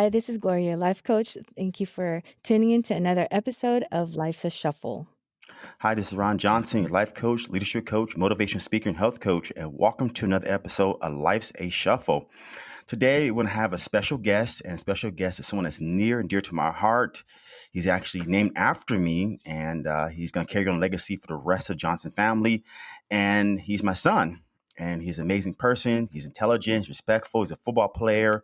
Hi, this is Gloria, life coach. Thank you for tuning in to another episode of Life's a Shuffle. Hi, this is Ron Johnson, your life coach, leadership coach, motivation speaker, and health coach, and welcome to another episode of Life's a Shuffle. Today, we're going to have a special guest, and a special guest is someone that's near and dear to my heart. He's actually named after me, and he's going to carry on a legacy for the rest of the Johnson family. And he's my son, and he's an amazing person. He's intelligent, he's respectful, he's a football player,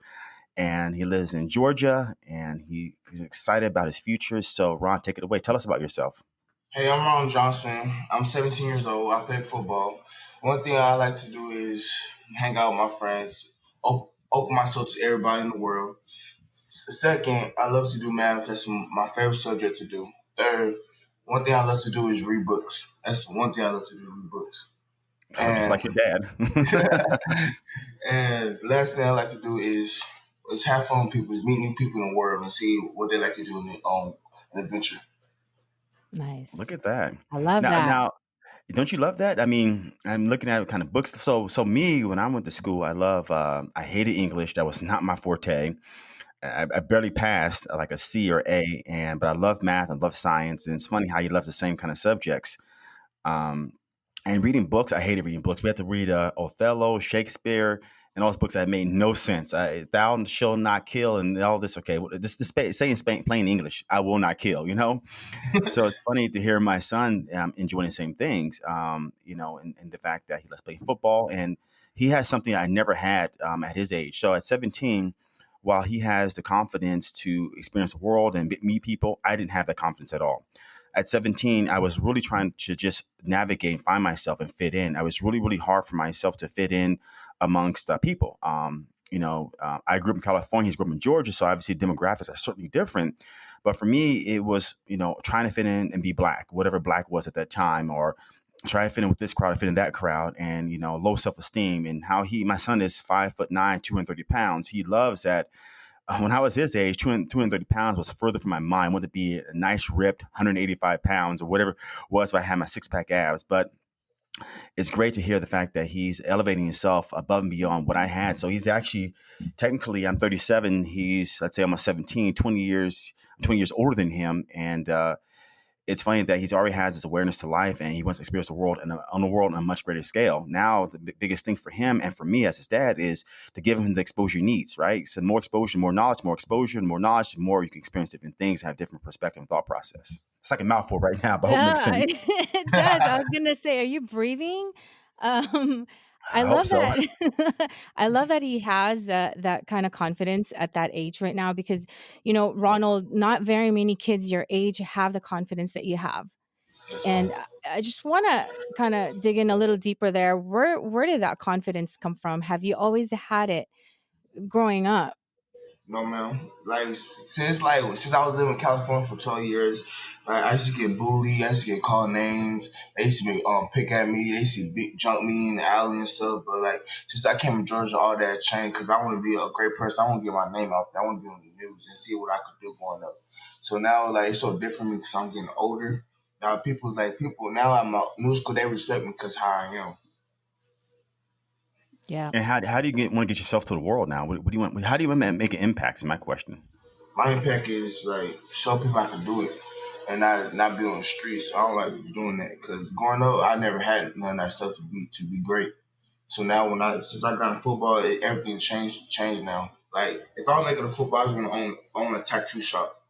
and he lives in Georgia, and he's excited about his future. So, Ron, take it away. Tell us about yourself. Hey, I'm Ronald Johnson. I'm 17 years old. I play football. One thing I like to do is hang out with my friends, open myself to everybody in the world. Second, I love to do math. That's my favorite subject to do. Third, one thing I love to do is read books. That's one thing I love to do, read books. Oh, just And like your dad. and last thing I like to do is have fun with people, meet new people in the world, and see what they like to do in their own an adventure. Nice. Look at that. I love Now, that. now, don't you love that? I mean, I'm looking at kind of books. So me, when I went to school, I hated English. That was not my forte. I barely passed like a C or A, but I love math. I love science, and it's funny how you love the same kind of subjects. Um, and reading books, I hated reading books. We had to read Othello, Shakespeare, and all those books that made no sense. Thou shalt not kill, and all this. Okay, this saying plain English. I will not kill. So it's funny to hear my son enjoying the same things. And the fact that he loves playing football, and he has something I never had at his age. So at 17, while he has the confidence to experience the world and meet people, I didn't have that confidence at all. At 17, I was really trying to just navigate, find myself, and fit in. I was really, really hard for myself to fit in amongst people. I grew up in California. He grew up in Georgia, so obviously demographics are certainly different. But for me, it was, trying to fit in and be black, whatever black was at that time, or try to fit in with this crowd, fit in that crowd, and low self-esteem. And my son is 5'9", 230 pounds. He loves that. When I was his age, 230 pounds was further from my mind. I wanted to be a nice, ripped 185 pounds or whatever it was if I had my six-pack abs. But it's great to hear the fact that he's elevating himself above and beyond what I had. So he's actually, technically, I'm 37. He's, let's say, almost 17, 20 years older than him. And it's funny that he's already has this awareness to life, and he wants to experience the world on the world on a much greater scale. Now, the biggest thing for him and for me as his dad is to give him the exposure he needs, right? So more exposure, more knowledge, more exposure, more knowledge, the more you can experience different things, have different perspective and thought process. It's like a mouthful right now, but I hope it makes Yeah, sense. it does. I was gonna say, are you breathing? Um, I I hope love so. that. I love that he has that kind of confidence at that age right now because, Ronald, not very many kids your age have the confidence that you have. That's And all. I just want to kind of dig in a little deeper there. Where did that confidence come from? Have you always had it growing up? No, man. Since I was living in California for 12 years, like I used to get bullied. I used to get called names. They used to pick at me. They used to jump me in the alley and stuff. But like since I came to Georgia, all that changed because I want to be a great person. I want to get my name out there. I want to be on the news and see what I could do growing up. So now like it's so different me because I'm getting older. Now people now I'm a musical. They respect me because how I am. Yeah. And how do you want to get yourself to the world now? What do you want? How do you want to make an impact? Is my question. My impact is like show people I can do it and not be on the streets. I don't like doing that because growing up, I never had none of that stuff to be great. So now since I got in football, everything changed now. Like if I was making a football, I was gonna own a tattoo shop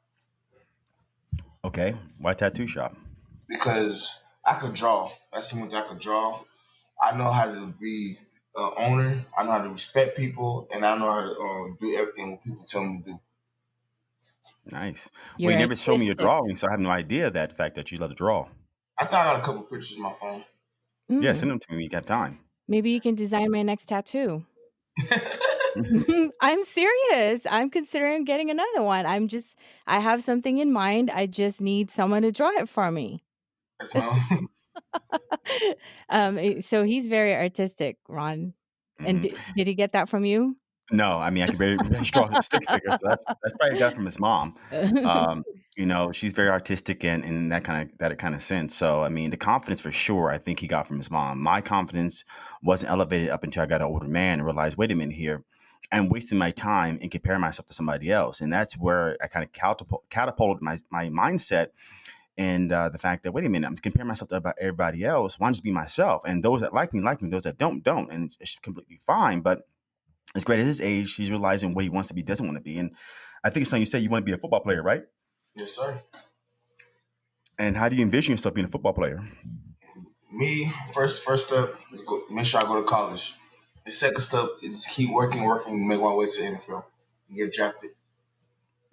Okay, why tattoo shop? because I could draw. That's the one thing I could draw. I know how to be an owner. I know how to respect people, and I know how to do everything what people tell me to do. Nice. Well, You're you never showed me your artistic. drawing, so I have no idea that fact that you love to draw. I thought I got a couple pictures on my phone. Yeah, Mm, send them to me when you got time. maybe you can design my next tattoo. I'm serious. I'm considering getting another one. I have something in mind. I just need someone to draw it for me. That's my So he's very artistic, Ron. And Hmm. did he get that from you? No, I mean I can very strong stick figure, so that's probably got from his mom. Um, she's very artistic and in that kind of sense. So I mean, the confidence for sure, I think he got from his mom. My confidence wasn't elevated up until I got an older man and realized, wait a minute here. I'm wasting my time and comparing myself to somebody else. And that's where I kind of catapulted my mindset and the fact that, wait a minute, I'm comparing myself to everybody else. Why not just be myself? And those that like me, those that don't. And it's completely fine. But as great as his age, he's realizing what he wants to be, doesn't want to be. And I think it's something you said you want to be a football player, right? Yes, sir. And how do you envision yourself being a football player? Me, first step is go make sure I go to college. The second step is keep working, make my way to NFL, and get drafted.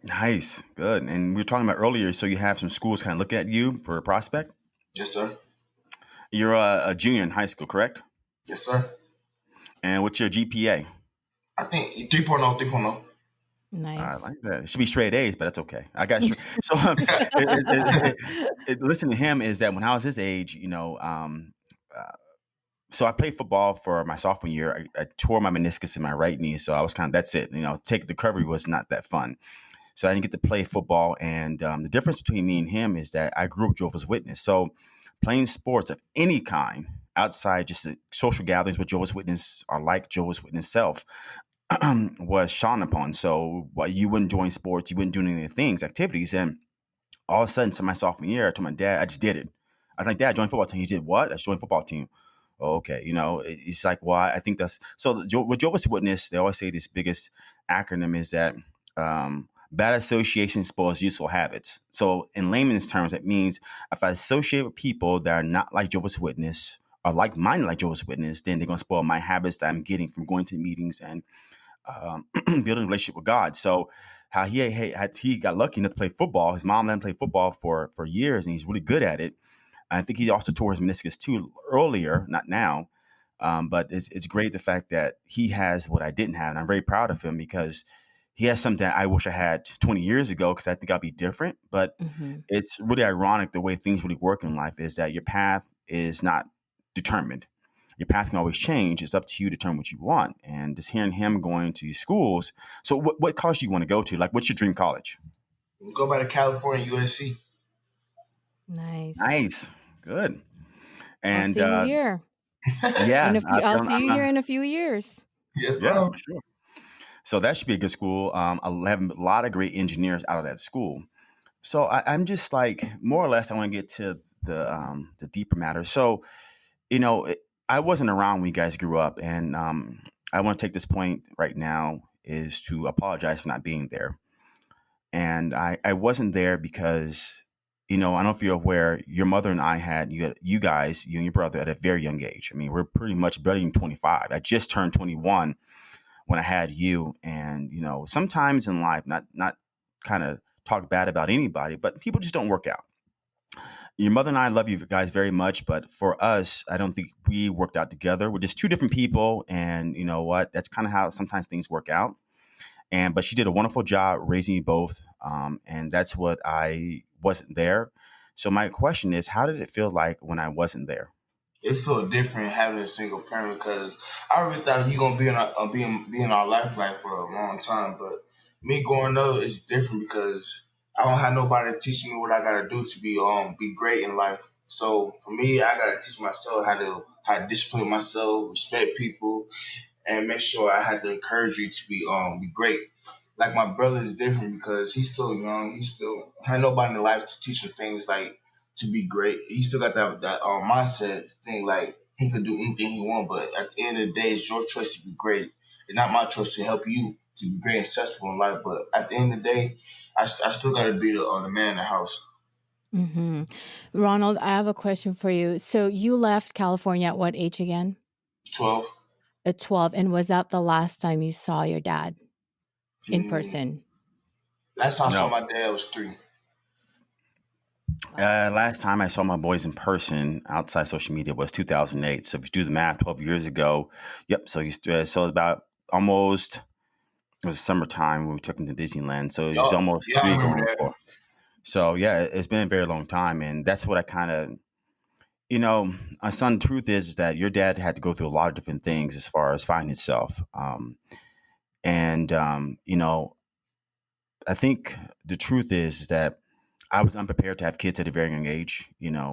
Nice. Good. And we were talking about earlier, so you have some schools kind of looking at you for a prospect. Yes, sir. You're a junior in high school, correct? Yes, sir. And what's your GPA? I think 3.0, 3.0. I Nice. like that. It should be straight A's, but that's okay. I got straight. So listen to him is that when I was his age, uh, so I played football for my sophomore year. I tore my meniscus in my right knee, so I was kind of that's it. Take the recovery was not that fun. So I didn't get to play football. And the difference between me and him is that I grew up Jehovah's Witness. So playing sports of any kind outside just the social gatherings with Jehovah's Witness are like Jehovah's Witness self was shone upon. So while you wouldn't join sports, you wouldn't do any of the things, activities. And all of a sudden, so my sophomore year, I told my dad, I just did it. I was like, Dad, join football team. He did what? I joined football team. Oh, okay. It's like, well, I think that's so. With Jehovah's Witness, they always say this biggest acronym is that bad association spoils useful habits. So, in layman's terms, that means if I associate with people that are not like Jehovah's Witness or like minded like Jehovah's Witness, then they're going to spoil my habits that I'm getting from going to meetings and building a relationship with God. So how he got lucky enough to play football. His mom let him play football for years, and he's really good at it. I think he also tore his meniscus too earlier, not now. But it's great the fact that he has what I didn't have, and I'm very proud of him because he has something that I wish I had 20 years ago because I think I'd be different. But Mhm. it's really ironic the way things really work in life is that your path is not determined. Your path can always change. It's up to you to determine what you want. And just hearing him going to schools. So what college do you want to go to? Like, what's your dream college? Go by to California, USC. Nice. Nice. Good. I'll And see you here. yeah, I'll see you here in a few years. Yes, yeah, bro. for sure. So that should be a good school. I have a lot of great engineers out of that school. So I'm just like more or less. I want to get to the deeper matter. So I wasn't around when you guys grew up, and I want to take this point right now is to apologize for not being there. And I wasn't there because I don't know if you're aware, your mother and I you guys, you and your brother at a very young age. I mean, we're pretty much barely even 25. I just turned 21 when I had you, and sometimes in life, not kind of talk bad about anybody, but people just don't work out. Your mother and I love you guys very much, but for us, I don't think we worked out together. We're just two different people, and you know what? That's kind of how sometimes things work out. But she did a wonderful job raising you both, and that's what I wasn't there. So my question is, how did it feel like when I wasn't there? It's feel different having a single parent because I really thought you gonna be in our life like for a long time. But me growing up is different because I don't have nobody to teach me what I gotta do to be great in life. So for me, I gotta teach myself how to discipline myself, respect people, and make sure I had to encourage you to be great. Like my brother is different because he's still young. He still had nobody in life to teach him things like to be great. He still got that mindset thing like he could do anything he want. But at the end of the day, it's your choice to be great. It's not my choice to help you to be great and successful in life. But at the end of the day, I still got to be the man in the house. Mhm. Ronald, I have a question for you. So you left California at what age again? 12. At 12, and was that the last time you saw your dad in Mm, person? last time I saw No. my dad was 3. Wow. Last time I saw my boys in person outside social media was 2008. So if you do the math, 12 years ago, yep. So about almost it was summertime when we took them to Disneyland. So it's Y'all, almost yeah, I three remember going that. for. So yeah, it's been a very long time, and that's what I kind of my son. The truth is that your dad had to go through a lot of different things as far as finding himself, and I think the truth is that I was unprepared to have kids at a very young age.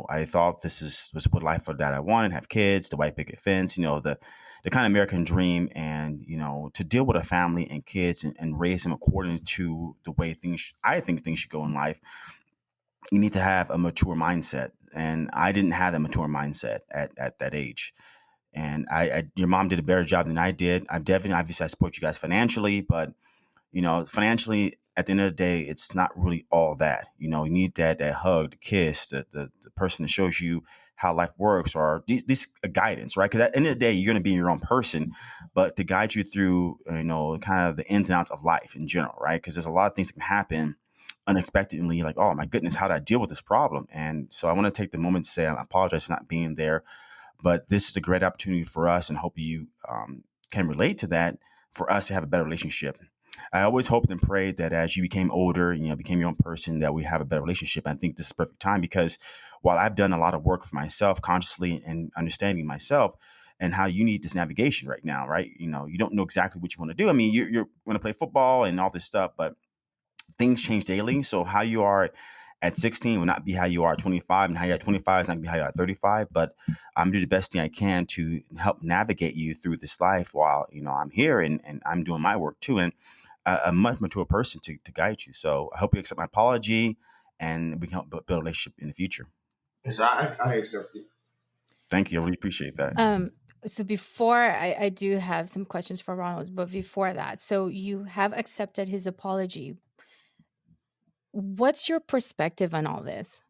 I thought was what life that I wanted: have kids, the white picket fence, the kind of American dream, and to deal with a family and kids and raise them according to the way I think things should go in life. You need to have a mature mindset, and I didn't have a mature mindset at that age. And your mom did a better job than I did. I've definitely, obviously, I support you guys financially, but financially, at the end of the day, it's not really all that. You need that hug, the kiss, the person that shows you how life works, or these guidance, right? Because at the end of the day, you're going to be your own person, but to guide you through, kind of the ins and outs of life in general, right? Because there's a lot of things that can happen unexpectedly, like, oh my goodness, how did I deal with this problem? And so I want to take the moment to say I apologize for not being there, but this is a great opportunity for us, and hope you can relate to that, for us to have a better relationship. I always hoped and prayed that as you became older, became your own person, that we have a better relationship. I think this is perfect time, because while I've done a lot of work for myself consciously and understanding myself and how you need this navigation right now, right? You don't know exactly what you want to do. I mean, you're going to play football and all this stuff, but things change daily. So how you are at 16 will not be how you are at 25, and how you are at 25 is not going to be how you are at 35. But I'm doing the best thing I can to help navigate you through this life while, I'm here, and I'm doing my work too. And a much mature person to guide you. So I hope you accept my apology, and we can help build a relationship in the future. Yes, I accept it. Thank you. I really appreciate that. Um, so before I do have some questions for Ronald, but before that, so you have accepted his apology. What's your perspective on all this?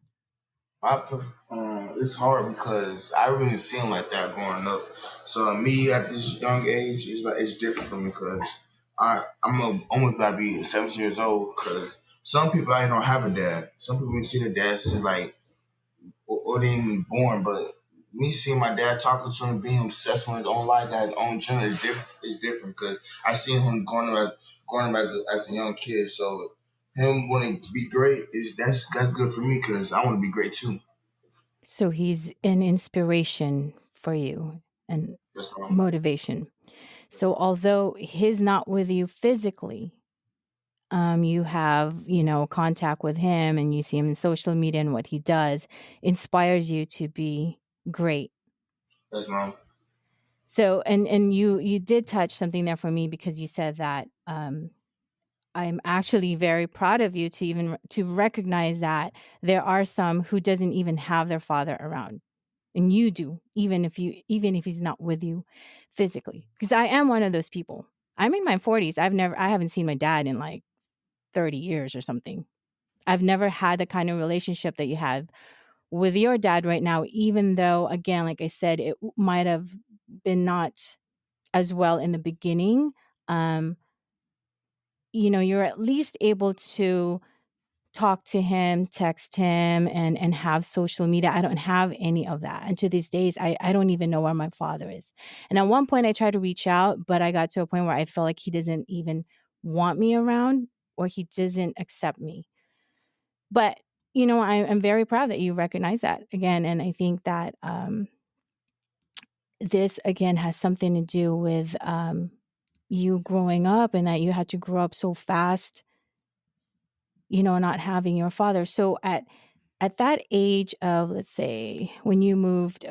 It's hard because I really seen like that growing up. So me at this young age, it's different for me because almost about to be 17 years old. Because some people I don't have a dad. Some people see their dad since like or they ain't even born. But me seeing my dad talking to him, being obsessed with his own life, his own journey is different. It's different because I seen him growing up as a young kid. So him wanting to be great is that's good for me because I want to be great too. So he's an inspiration for you and That's what I'm. motivation. So although he's not with you physically, you have, contact with him and you see him in social media, and what he does inspires you to be great. That's mom. So, and you did touch something there for me, because you said that, I'm actually very proud of you to even to recognize that there are some who doesn't even have their father around, and you do, even if he's not with you physically. Because I am one of those people. I'm in my 40s. I haven't seen my dad in like 30 years or something. I've never had the kind of relationship that you have with your dad right now, even though, again, like I said, it might have been not as well in the beginning. Um, you're at least able to talk to him, text him, and have social media. I don't have any of that. And to these days, I don't even know where my father is. And at one point I tried to reach out, but I got to a point where I felt like he doesn't even want me around, or he doesn't accept me. But I'm very proud that you recognize that again. And I think that this again has something to do with you growing up, and that you had to grow up so fast, not having your father. So at that age of, let's say, when you moved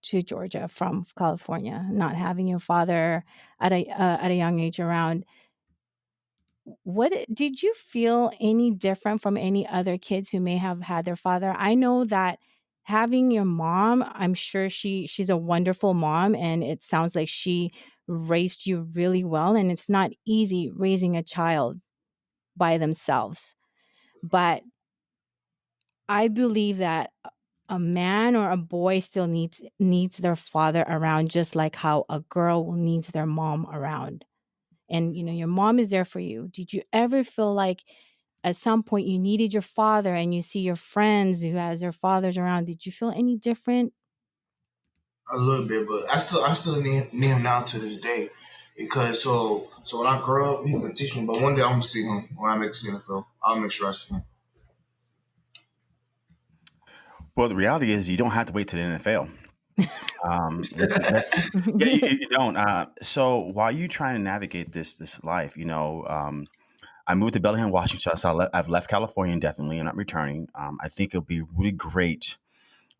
to Georgia from California, not having your father at a young age around, what did you feel any different from any other kids who may have had their father? I know that having your mom, I'm sure she's a wonderful mom, and it sounds like she raised you really well, and it's not easy raising a child by themselves. But I believe that a man or a boy still needs their father around, just like how a girl needs their mom around. And your mom is there for you. Did you ever feel like at some point you needed your father, and you see your friends who has their fathers around? Did you feel any different? A little bit, but I still need him now to this day. Because so when I grow up, he can teach me. But one day I'm gonna see him when I make the NFL. I'll make sure I see him. Well, the reality is you don't have to wait to the NFL. That's yeah, you don't. So while you trying to navigate this life, I moved to Bellingham, Washington, so I've left California indefinitely. I'm not returning. I think it'll be really great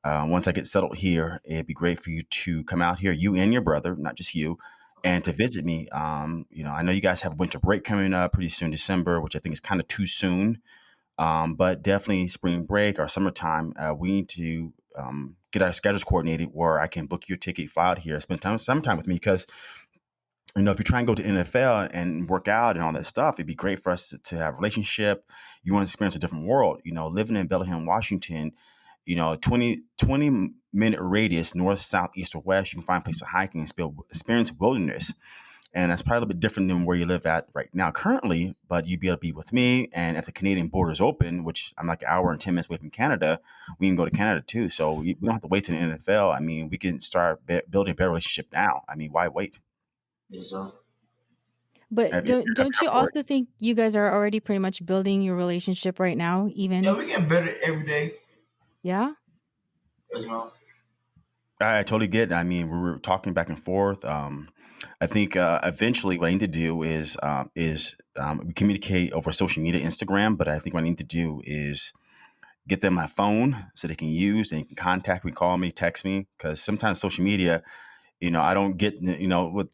once I get settled here. It'd be great for you to come out here, you and your brother, not just you, and to visit me. I know you guys have winter break coming up pretty soon, December, which I think is kind of too soon. But definitely spring break or summertime, we need to get our schedules coordinated where I can book your ticket, fly out here, spend some time with me. Because if you try and go to NFL and work out and all that stuff, it'd be great for us to have a relationship. You want to experience a different world. Living in Bellingham, Washington, 20-minute radius, north, south, east, or west, you can find a place to hike and experience wilderness. And that's probably a little bit different than where you live at right now currently, but you'd be able to be with me. And if the Canadian border is open, which I'm like an hour and 10 minutes away from Canada, we can go to Canada too. So we don't have to wait to the NFL. I mean, we can start building a better relationship now. I mean, why wait? Yes, sir. But If you're don't you up for it. also think you guys are already pretty much building your relationship right now, Yeah, even? we get better every day. Yeah? As well. I totally get it. I mean, we were talking back and forth. I think eventually what I need to do is we communicate over social media, Instagram. But I think what I need to do is get them my phone so they can use and can contact me, call me, text me. Because sometimes social media, I don't get, with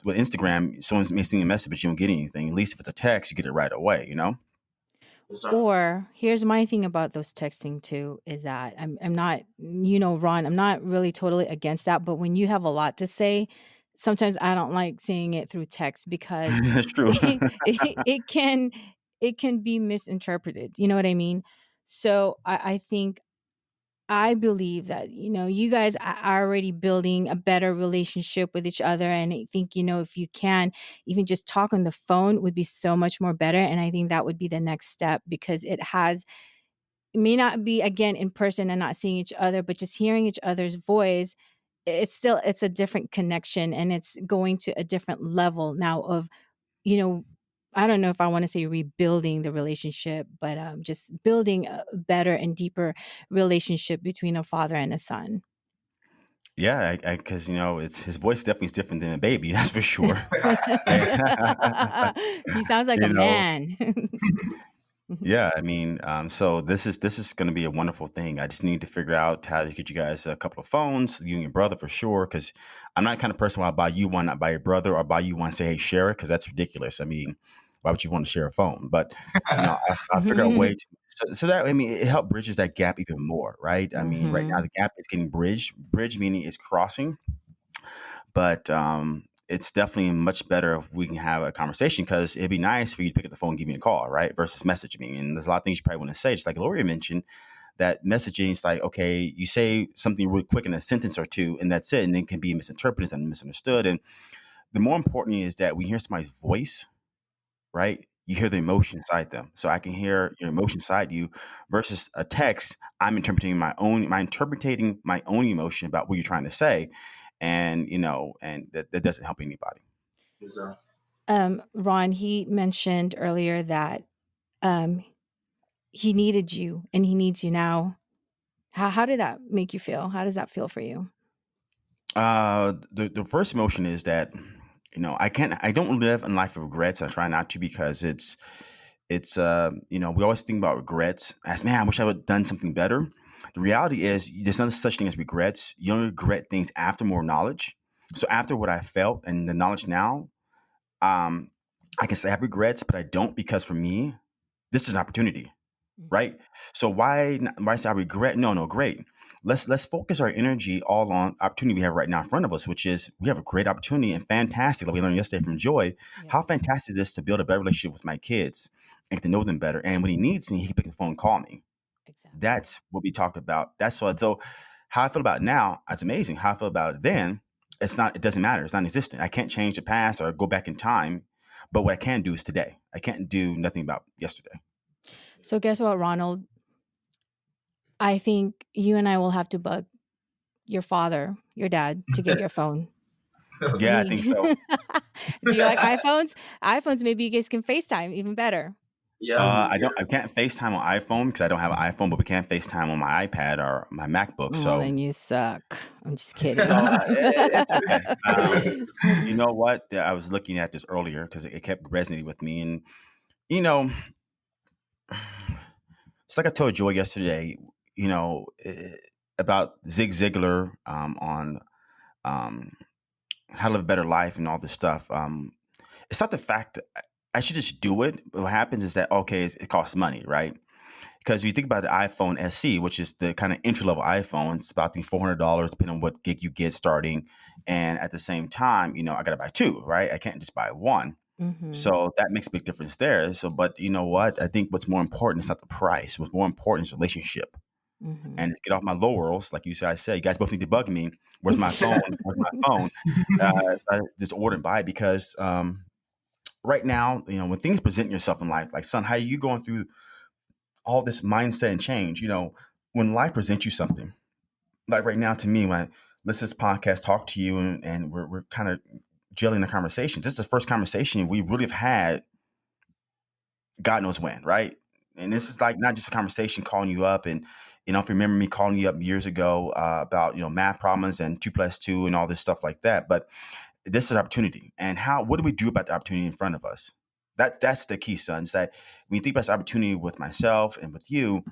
Instagram, someone may send you a message, but you don't get anything. At least if it's a text, you get it right away. Yes, sir. Or here's my thing about those texting too is that I'm not, Ron, I'm not really totally against that, but when you have a lot to say, sometimes I don't like saying it through text because That's true. it can be misinterpreted. You know what I mean? So I think I believe that, you guys are already building a better relationship with each other. And I think, if you can, even just talk on the phone would be so much more better. And I think that would be the next step because it may not be again in person and not seeing each other, but just hearing each other's voice, it's a different connection and it's going to a different level now of you know, I don't know if I want to say rebuilding the relationship, but just building a better and deeper relationship between a father and a son. Yeah, because it's his voice definitely is different than a baby. That's for sure. I, He sounds like a you know, man. Yeah, I mean, so this is going to be a wonderful thing. I just need to figure out how to get you guys a couple of phones, you and your brother for sure. Because I'm not the kind of person where I'll buy you one, not buy your brother, or buy you one, say, hey, share it, because that's ridiculous. I mean, why would you want to share a phone? But I'll figure out a way to so that I mean it help bridges that gap even more, right? I mean, right now Mhm. the gap is getting bridged. Bridge meaning is crossing, but it's definitely much better if we can have a conversation because it'd be nice for you to pick up the phone and give me a call, right? Versus message me. And there's a lot of things you probably want to say. Just like Gloria mentioned, that messaging is like, okay, you say something really quick in a sentence or two, and that's it. And it can be misinterpreted and misunderstood. And the more important is that we hear somebody's voice, right? You hear the emotion inside them. So I can hear your emotion inside you versus a text. I'm interpreting my own emotion about what you're trying to say. And that doesn't help anybody. Yes, sir. Ron, he mentioned earlier that um, he needed you and he needs you now. How did that make you feel? How does that feel for you? The first emotion is that I don't live a life of regrets. I try not to because we always think about regrets as, man, I wish I would have done something better. The reality is there's no such thing as regrets. You only regret things after more knowledge. So after what I felt and the knowledge now, um, I can say I have regrets, but I don't, because for me, this is an opportunity, Mhm. right? So why say I regret? No, no, great. Let's focus our energy all on opportunity we have right now in front of us, which is we have a great opportunity and fantastic, like we learned yesterday from Joy. Yeah, How fantastic it is to build a better relationship with my kids and get to know them better. And when he needs me, he can pick the phone and call me. exactly. That's what we talk about. That's what. So how I feel about it now, it's amazing. How I feel about it then, it's not. It doesn't matter. It's non-existent. I can't change the past or go back in time. But what I can do is today. I can't do nothing about yesterday. So guess what, Ronald? I think you and I will have to bug your father, your dad, to get your phone. Yeah, I think He so. Do you like iPhones? iPhones, maybe you guys can FaceTime even better. Yeah, we I yeah. don't. I can't FaceTime on iPhone because I don't have an iPhone, but we can FaceTime on my iPad or my MacBook. Well, So, then you suck. I'm just so kidding. it's okay. You know what? I was looking at this earlier because it kept resonating with me, and you know. It's like I told Joy yesterday, you know, about Zig Ziglar on um, how to live a better life and all this stuff. It's not the fact that I should just do it. But what happens is that, okay, it costs money, right? Because if you think about the iPhone SE, which is the kind of entry level iPhone, it's about the $400 depending on what gig you get starting. And at the same time, I got to buy two, right? I can't just buy one. Mhm. So that makes a big difference there. So, but you know what? I think what's more important is not the price. What's more important is relationship. And Mhm. to get off my laurels, like you said, you guys both need to bug me. Where's my phone? Where's my phone? I just order and buy it because right now, when things present yourself in life, like son, how are you going through all this mindset and change? When life presents you something, like right now, to me, when I listen to this podcast, talk to you, and we're kind of gelling the conversation. This is the first conversation we really have had God knows when, right? And this is like not just a conversation calling you up. And, if you remember me calling you up years ago about, math problems and 2 plus 2 and all this stuff like that. But this is an opportunity. And what do we do about the opportunity in front of us? That's the key, son, is that when you think about this opportunity with myself and with you,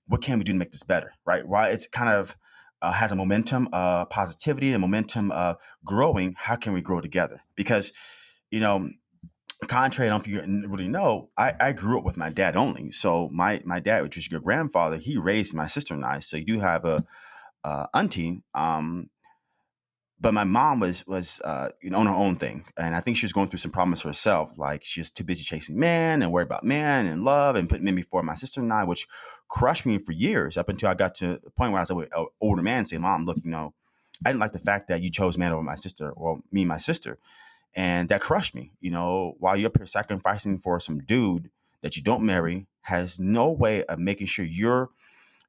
what can we do to make this better, right? While it's kind of has a momentum of positivity and momentum of growing, how can we grow together? Because, you know, contrary, I don't know if you really know, I grew up with my dad only. So my dad, which is your grandfather, he raised my sister and I. So you do have a auntie, but my mom was on her own thing, and I think she was going through some problems herself. Like she was too busy chasing men and worried about men and love, and putting men before my sister and I, which crushed me for years up until I got to the point where I was an older man saying, "Mom, look, I didn't like the fact that you chose man over my sister, or me and my sister." And that crushed me. While you're up here sacrificing for some dude that you don't marry, has no way of making sure you're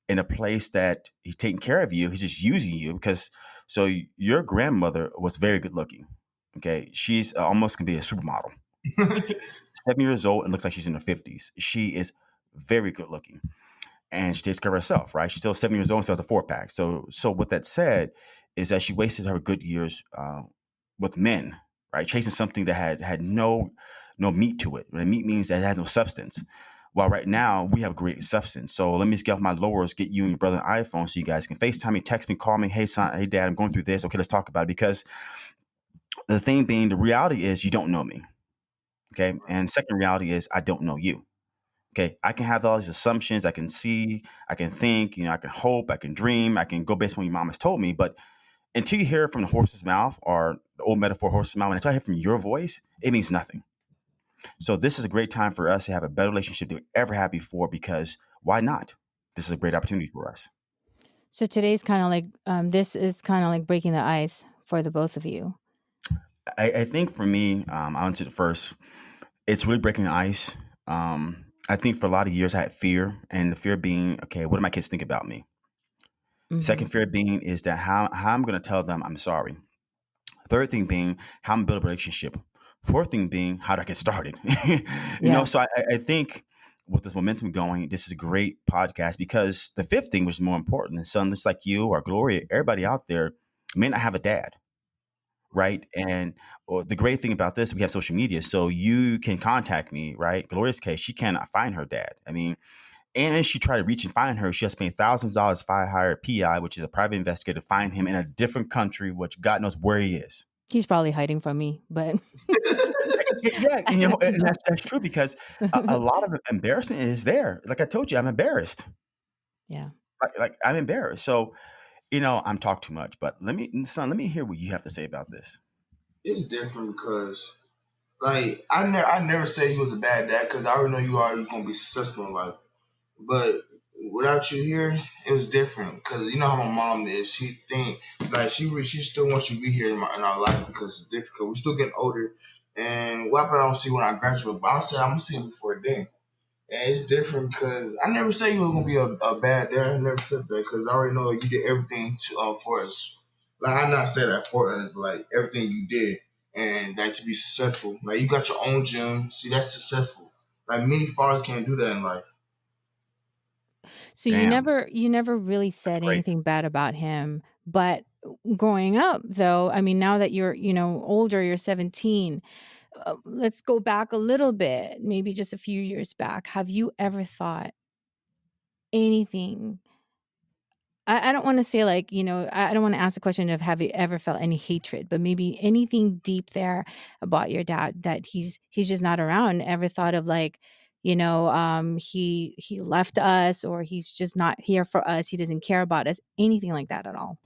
in a place that he's taking care of you. He's just using you because so your grandmother was very good looking. Okay. She's almost can be a supermodel. She's 7 years old and looks like she's in her 50s. She is very good looking and she takes care of herself, right? She's still 7 years old and still has a 4 pack. So with that said, is that she wasted her good years with men, right? Chasing something that had no meat to it. And meat means that it has no substance. While right now we have great substance. So let me just get off my laurels, get you and your brother an iPhone so you guys can FaceTime me, text me, call me. Hey son, hey dad, I'm going through this. Okay, let's talk about it. Because the thing being, the reality is you don't know me. Okay. And second reality is I don't know you. Okay, I can have all these assumptions. I can see, I can think, I can hope, I can dream, I can go based on what your mom has told me. But until you hear it from the horse's mouth or the old metaphor horse's mouth, until I hear from your voice, it means nothing. So this is a great time for us to have a better relationship than we ever had before because why not? This is a great opportunity for us. So today's kind of like this is kind of like breaking the ice for the both of you. I think for me, I went to the first, it's really breaking the ice. I think for a lot of years I had fear, and the fear being, okay, what do my kids think about me? Second Mhm. fear being is that how I'm going to tell them I'm sorry. Third thing being how I'm build a relationship. Fourth thing being how do I get started? Yeah. So I think with this momentum going, this is a great podcast because the fifth thing, which is more important, and son, just like you or Gloria, everybody out there may not have a dad, right? And the great thing about this, we have social media, so you can contact me, right? Gloria's case, she cannot find her dad. I mean, and then she tried to reach and find her. She has to pay thousands of dollars to hire a PI, which is a private investigator, to find him in a different country, which God knows where he is. He's probably hiding from me, but Yeah, I don't and know. that's true because a lot of embarrassment is there. Like I told you, I'm embarrassed. Yeah. Like I'm embarrassed. So I'm talking too much, but son, let me hear what you have to say about this. It's different because like I never say you was a bad dad because I already know you gonna be successful in life. But without you here, it was different because you know how my mom is. She think like she still wants you to be here in our life because it's difficult. We're still getting older, and what I don't see when I graduate, but I'm gonna see him before then. And it's different because I never say you were gonna be a bad dad. I never said that because I already know you did everything for us. Like I not say that for us, but like everything you did and like to be successful. Like you got your own gym. See, that's successful. Like many fathers can't do that in life. So Damn, you never really that's said great. anything bad about him, but growing up though, I mean, now that you're, older, you're 17, let's go back a little bit, maybe just a few years back. Have you ever thought anything? I don't want to say like, I don't want to ask the question of have you ever felt any hatred, but maybe anything deep there about your dad that he's just not around. Ever thought of like, he left us, or he's just not here for us. He doesn't care about us. Anything like that at all?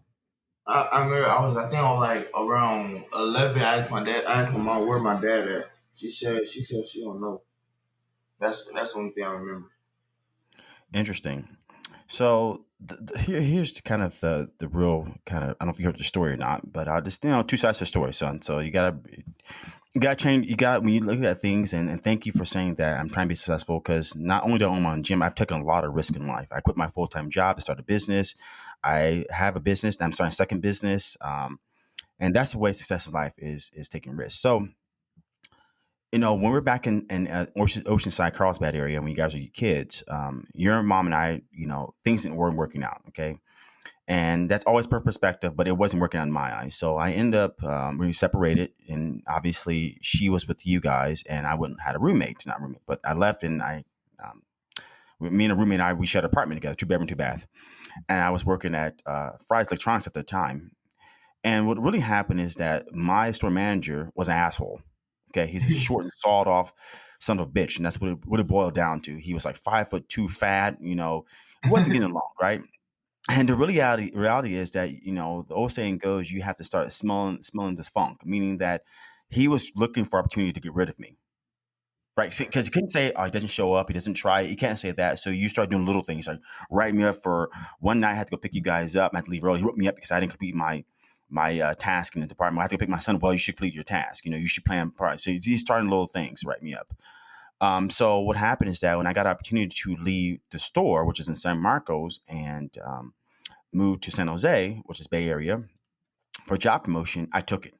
I remember I think on like around 11. I asked my dad. I asked my mom where my dad at. She said she don't know. That's the only thing I remember. Interesting. So here's the kind of the real kind of, I don't know if you heard the story or not, but I just, two sides to the story, son. So you gotta change. You got when you look at things, and thank you for saying that. I'm trying to be successful because not only do I own my own gym, I've taken a lot of risk in life. I quit my full time job to start a business. I have a business. I'm starting a second business, and that's the way success in life is taking risks. So when we're back in Oceanside, Carlsbad area, when you guys are kids, your mom and I, things weren't working out. Okay. And that's always per perspective, but it wasn't working on my eyes. So I ended up, we separated, and obviously she was with you guys, and I wouldn't had a roommate, not roommate, but I left, and me and a roommate and we shared an apartment together, 2 bedroom, 2 bath. And I was working at Fry's Electronics at the time. And what really happened is that my store manager was an asshole. Okay, he's a short and sawed off son of a bitch, and that's what it boiled down to. He was like 5'2", fat. He wasn't getting along, right? And the reality is that the old saying goes, you have to start smelling this funk, meaning that he was looking for opportunity to get rid of me. Right, because he couldn't say, "Oh, he doesn't show up. He doesn't try." You can't say that. So you start doing little things like writing me up for one night. I had to go pick you guys up. I had to leave early. He wrote me up because I didn't complete my task in the department. I had to go pick my son. Well, you should complete your task. You should plan prior. So he's starting little things to write me up. So what happened is that when I got an opportunity to leave the store, which is in San Marcos, and move to San Jose, which is Bay Area, for a job promotion, I took it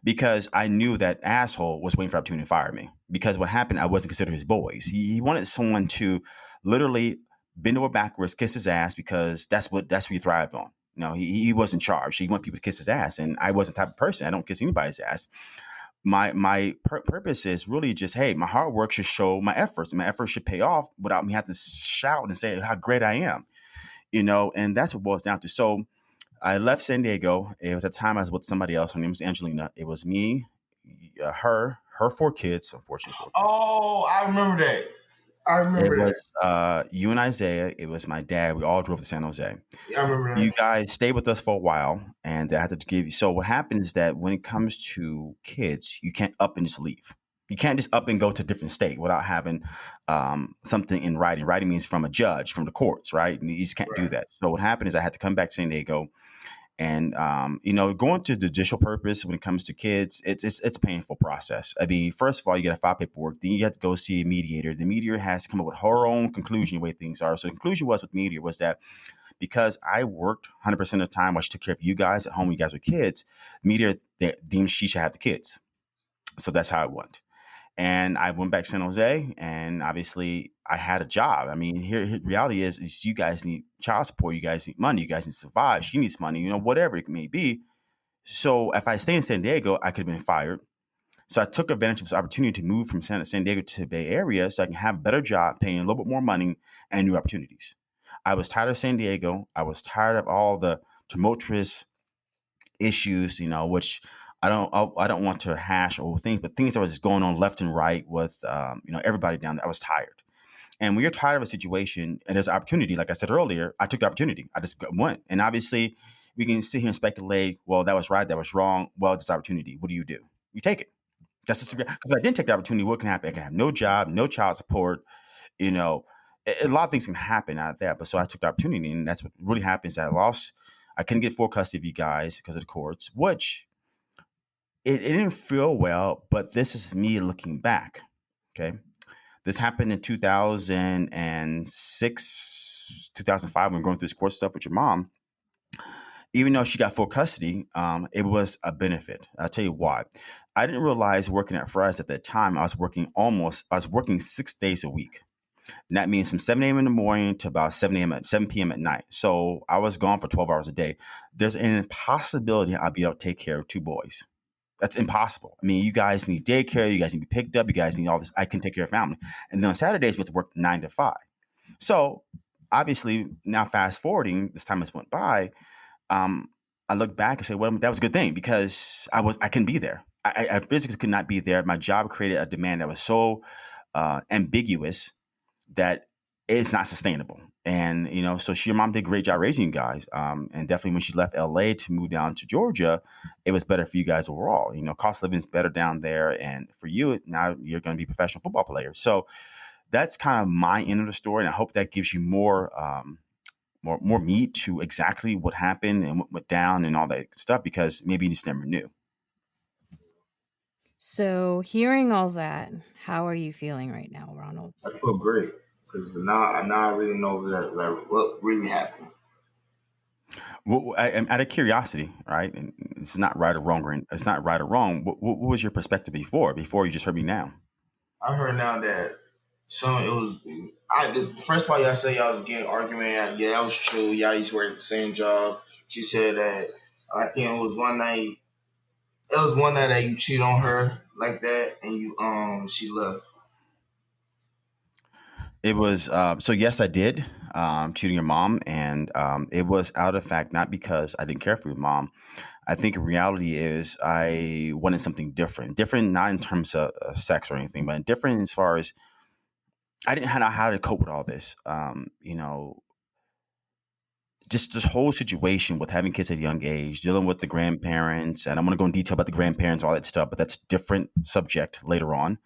because I knew that asshole was waiting for opportunity to fire me. Because what happened, I wasn't considered his boys. He wanted someone to literally bend over backwards, kiss his ass, because that's what he thrived on. He was in charge. He wanted people to kiss his ass, and I wasn't the type of person. I don't kiss anybody's ass. My purpose is really just, hey, my hard work should show my efforts, and my efforts should pay off without me having to shout and say how great I am. And that's what it boils down to. So I left San Diego. It was at the time I was with somebody else. Her name was Angelina. It was me, her 4 kids, unfortunately 4 kids. Oh, I remember that. I It remember that. was you and Isaiah. It was my dad. We all drove to San Jose. Yeah, I remember You that. guys stayed with us for a while, and I had to give you. So what happens is that when it comes to kids, you can't up and just leave. You can't just up and go to a different state without having something in writing. Writing means from a judge, from the courts, right? And you just can't do Right. that. So what happened is I had to come back to San Diego. And going to the judicial purpose when it comes to kids, it's a painful process. I mean, first of all, you got to file paperwork. Then you have to go see a mediator. The mediator has to come up with her own conclusion the way things are. So the conclusion was with mediator was that because I worked 100% of the time while she took care of you guys at home when you guys were kids, the mediator deemed she should have the kids. So that's how it went. And I went back to San Jose, and obviously I had a job. I mean, here reality is you guys need child support, you guys need money, you guys need to survive. She needs money, whatever it may be. So if I stay in San Diego, I could have been fired. So I took advantage of this opportunity to move from San Diego to the Bay Area so I can have a better job, paying a little bit more money and new opportunities. I was tired of San Diego. I was tired of all the tumultuous issues, which I don't want to hash over things, but things that was going on left and right with everybody down there. I was tired. And when you're tired of a situation and there's an opportunity, like I said earlier, I took the opportunity. I just went. And obviously we can sit here and speculate, well, that was right, that was wrong. Well, it's opportunity. What do? You take it. That's just because if I didn't take the opportunity, what can happen? I can have no job, no child support, you know. A lot of things can happen out of that. But so I took the opportunity, and that's what really happens. I couldn't get full custody of you guys because of the courts, which it didn't feel well, but this is me looking back. Okay. This happened in 2006, 2005, when going through this court stuff with your mom. Even though she got full custody, it was a benefit. I'll tell you why. I didn't realize working at Fry's at that time, I was working 6 days a week. And that means from 7 a.m. in the morning to about 7 p.m. at night. So I was gone for 12 hours a day. There's an impossibility I'll be able to take care of 2 boys. That's impossible. I mean, you guys need daycare, you guys need to be picked up, you guys need all this. I can take care of family. And then on Saturdays we have to work 9 to 5. So obviously now fast forwarding, this time has went by. Um, I look back and say, well, that was a good thing because I couldn't be there. I physically could not be there. My job created a demand that was so ambiguous that it's not sustainable. And so your mom did a great job raising you guys. And definitely when she left LA to move down to Georgia, it was better for you guys overall. Cost of living is better down there, and for you now you're going to be a professional football player. So that's kind of my end of the story, and I hope that gives you more meat to exactly what happened and what went down and all that stuff, because maybe you just never knew. So, hearing all that, how are you feeling right now, Ronald? I feel great because now I really know that like, what really happened. Well, out of curiosity, right? And it's not right or wrong. It's not right or wrong. What was your perspective before you just heard me now? I heard now that some it was. The first part y'all said y'all was getting argument. Yeah, that was true. Y'all used to work at the same job. She said that I think it was one night. It was one night that you cheated on her like that, and you she left. It was so yes, I did cheating your mom, and it was out of fact not because I didn't care for your mom. I think reality is I wanted something different, not in terms of sex or anything, but different as far as I didn't know how to cope with all this. Just this whole situation with having kids at a young age, dealing with the grandparents, and I'm going to go in detail about the grandparents, all that stuff, but that's a different subject later on.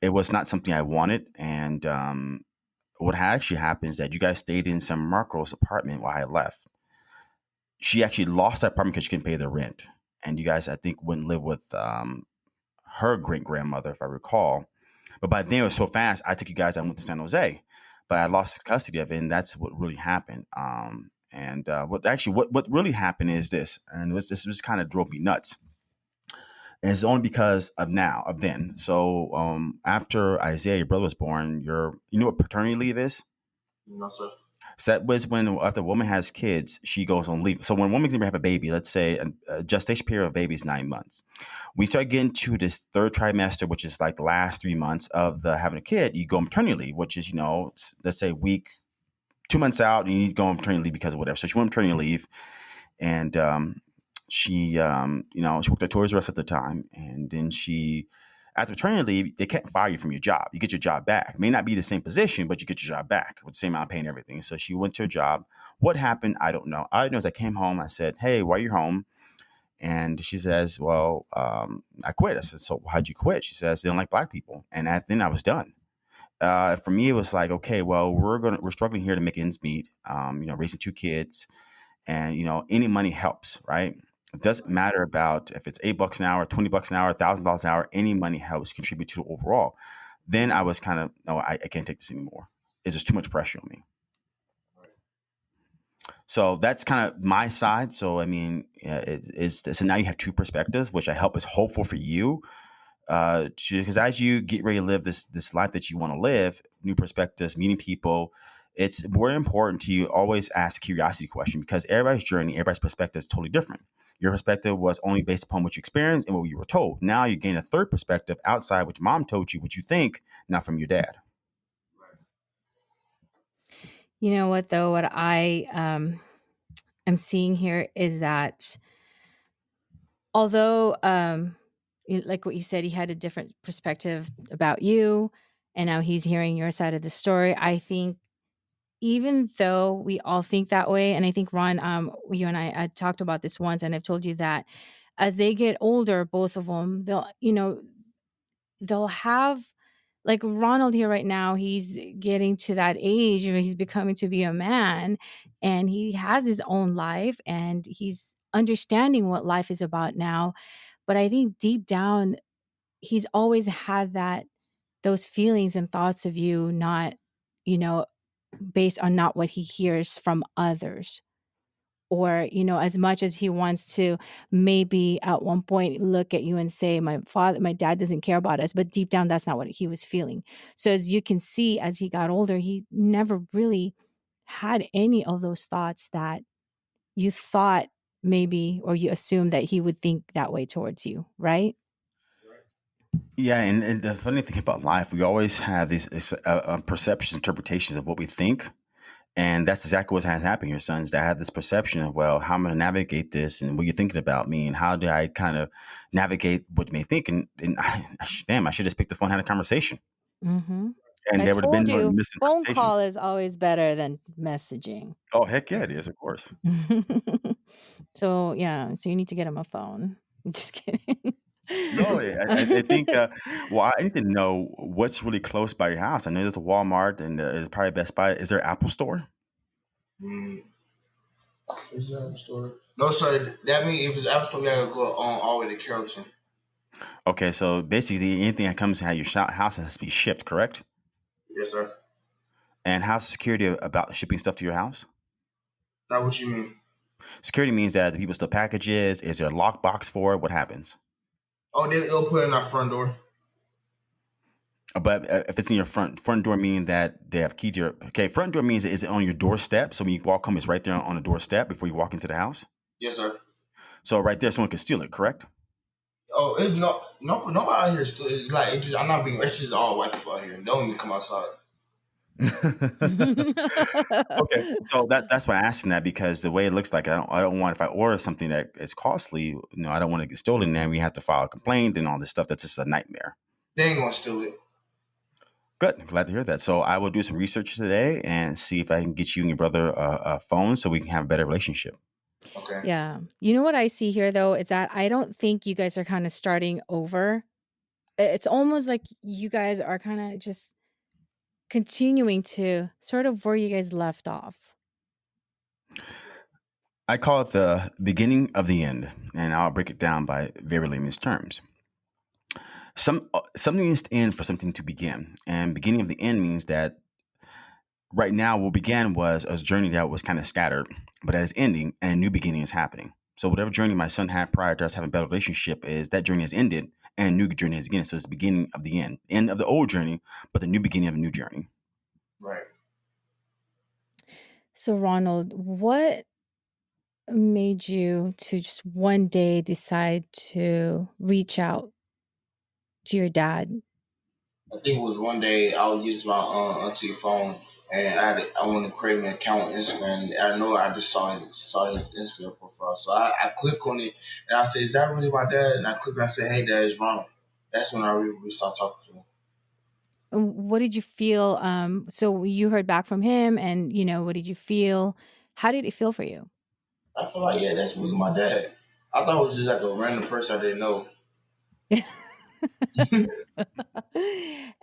It was not something I wanted, and what had actually happened is that you guys stayed in some Marco's apartment while I left. She actually lost that apartment because she couldn't pay the rent, and you guys, I think, went and live with her great grandmother, if I recall. But by then it was so fast. I took you guys. I went to San Jose, but I lost custody of it, and that's what really happened. And what really happened is this, and this was kind of drove me nuts. And it's only because of then. So after Isaiah, your brother, was born, you know what paternity leave is? No sir. So that was when after a woman has kids, she goes on leave. So when a woman's gonna have a baby, let's say a gestation period of a baby is 9 months. We start getting to this third trimester, which is like the last 3 months of the having a kid. You go on maternity leave, which is let's say week 2 months out, and you need to go on maternity leave because of whatever. So she went on maternity leave, and she worked at Toys R Us at the time, and then after maternity leave, they can't fire you from your job. You get your job back. It may not be the same position, but you get your job back with the same amount of pay and everything. So she went to her job. What happened? I don't know. All I know is I came home. I said, "Hey, why are you home?" And she says, "Well, I quit." I said, "So how'd you quit?" She says, "They don't like black people." And then I was done. For me, it was like, okay, well, we're struggling here to make ends meet. Raising 2 kids, and any money helps, right? It doesn't matter about if it's $8 an hour, $20 an hour, $1,000 an hour. Any money helps contribute to the overall. Then I was kind of, no, I can't take this anymore. It's just too much pressure on me. So that's kind of my side. So I mean, so now you have two perspectives, which I hope is hopeful for you, because as you get ready to live this life that you want to live, new perspectives, meeting people, it's more important to you always ask a curiosity question, because everybody's journey, everybody's perspective is totally different. Your perspective was only based upon what you experienced and what you were told. Now you gain a third perspective outside what your mom told you, what you think, not from your dad. You know what, though? What I am seeing here is that although, like what you said, he had a different perspective about you, and now he's hearing your side of the story. I think even though we all think that way, and I think Ron, you and I talked about this once, and I've told you that as they get older, both of them, they'll have like Ronald here right now. He's getting to that age where he's becoming to be a man, and he has his own life, and he's understanding what life is about now. But I think deep down, he's always had those feelings and thoughts of you, not, you know, based on not what he hears from others. Or, as much as he wants to maybe at one point look at you and say, my dad doesn't care about us, but deep down, that's not what he was feeling. So, as you can see, as he got older, he never really had any of those thoughts that you thought maybe, or you assume that he would think that way towards you, right? Yeah, and the funny thing about life, we always have these perceptions, interpretations of what we think. And that's exactly what has happened here, sons. That I have this perception of, well, how I'm going to navigate this and what you're thinking about me and how do I kind of navigate what you may think. And damn, I should just pick the phone and had a conversation. Mhm. And I there would have been told no you, phone misinterpretation. call is always better than messaging. Oh, heck yeah, it is, of course. So, yeah, so you need to get him a phone. Just kidding. No, I think, well, I need to know what's really close by your house. I know there's a Walmart and there's probably Best Buy. Is there an Apple store? Mm, is that App Store? No, sir. That means if it's App Store, we gotta go on all the way to Carrollton. Okay, so basically anything that comes to your house has to be shipped, correct? Yes, sir. And how's security about shipping stuff to your house? That what you mean? Security means that the people steal packages. Is there a lockbox for it? What happens? Oh, they'll put it in our front door. But if it's in your front door, meaning that they have key to your okay front door means is it on your doorstep? So when you walk home, it's right there on the doorstep before you walk into the house. Yes, sir. So right there, someone can steal it, correct? Oh, it's nobody out here still. It's like it just, I'm not being. It's just all white people out here. Don't even come outside. Okay, so that's why I'm asking that because the way it looks like I don't want if I order something that is costly, I don't want to get stolen. And we have to file a complaint and all this stuff. That's just a nightmare. They ain't gonna steal it. Good, glad to hear that. So I will do some research today and see if I can get you and your brother a phone so we can have a better relationship. Okay. Yeah. You know what I see here, though, is that I don't think you guys are kind of starting over. It's almost like you guys are kind of just continuing to sort of where you guys left off. I call it the beginning of the end, and I'll break it down by very layman's terms. Something needs to end for something to begin, and beginning of the end means that right now what began was a journey that was kind of scattered, but that is ending, and a new beginning is happening. So whatever journey my son had prior to us having a better relationship is that journey has ended, and a new journey has begun. So it's the beginning of the end of the old journey, but the new beginning of a new journey. Right. So, Ronald, what made you to just one day decide to reach out to your dad? I think it was one day I was using my auntie phone and I wanted to create an account on Instagram. And I know I just saw his Instagram profile, so I click on it and I said, "Is that really my dad?" And I click and I said, "Hey, Dad, it's Ronald." That's when I really started talking to him. What did you feel? So you heard back from him, and what did you feel? How did it feel for you? I feel like, yeah, that's really my dad. I thought it was just like a random person I didn't know.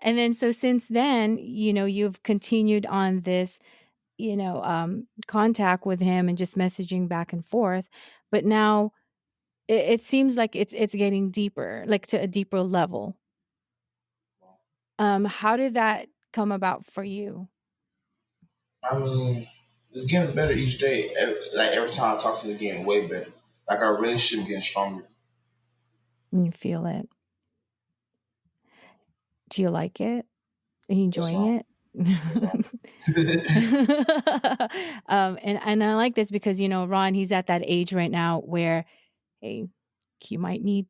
And then, so since then, you've continued on this, contact with him and just messaging back and forth. But now it seems like it's getting deeper, like to a deeper level. How did that come about for you? I mean, it's getting better each day. Every time I talk to him, it's getting way better. Like our relationship getting stronger. You feel it. Do you like it? Are you Yes, enjoying mom. it? Yes, mom. And I like this because Ron, he's at that age right now where, hey, you might need